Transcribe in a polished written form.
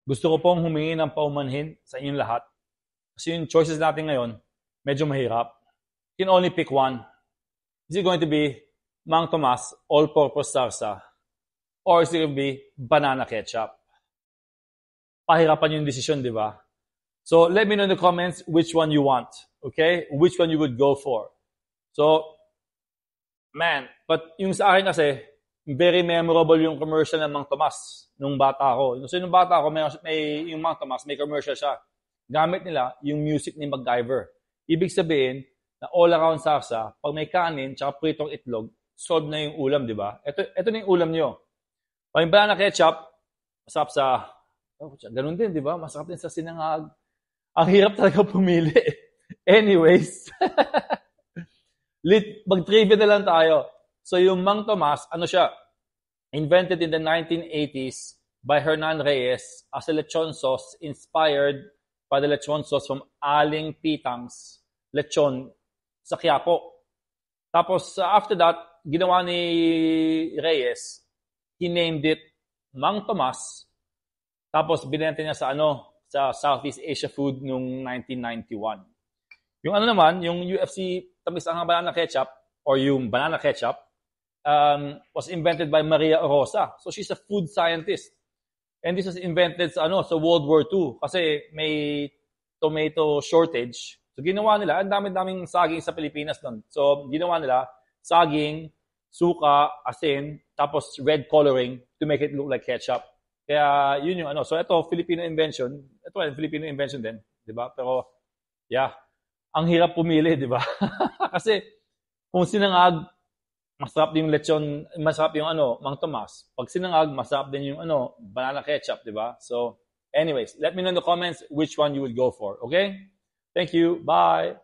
Gusto ko pong humingi ng paumanhin sa inyong lahat. Kasi yung choices natin ngayon, medyo mahirap. You can only pick one. Is it going to be Mang Tomas all-purpose salsa? Or is it going to be banana ketchup? Pahirapan yung decision, di ba? So let me know in the comments which one you want. Okay? Which one you would go for. So, man, but yung sa akin kasi, very memorable yung commercial ng Mang Tomas nung bata ako. So nung bata ako, may yung Mang Tomas, may commercial siya. Gamit nila yung music ni MacGyver. Ibig sabihin, na all around salsa, pag may kanin, tsaka pritong itlog, solved na yung ulam, di ba? Ito na yung ulam nyo. Pag yung banana ketchup, masarap sa, ganun din, di ba? Masarap din sa sinangag. Ang hirap talaga pumili. Anyways, mag-trivia na lang tayo. So yung Mang Tomas, ano siya? Invented in the 1980s by Hernan Reyes as a lechon sauce inspired by the lechon sauce from Aling Pitang's lechon sa Quiapo. Tapos after that, ginawa ni Reyes, he named it Mang Tomas. Tapos binenta niya sa sa Southeast Asia Food noong 1991. Yung naman, yung UFC tamis ang banana ketchup or yung banana ketchup was invented by Maria Rosa. So she's a food scientist. And this was invented sa World War II kasi may tomato shortage. So ginawa nila, ang dami-daming saging sa Pilipinas nun. So ginawa nila saging, suka, asin, tapos red coloring to make it look like ketchup. Kaya yun yung So ito, Filipino invention. Ito ay Filipino invention din, di ba? Pero yeah, ang hirap pumili, di ba? Kasi kung sinangag, masarap din yung lechon, masarap yung Mang Tomas. Pag sinangag, masarap din yung banana ketchup, di ba? So anyways, let me know in the comments which one you would go for, okay? Thank you. Bye.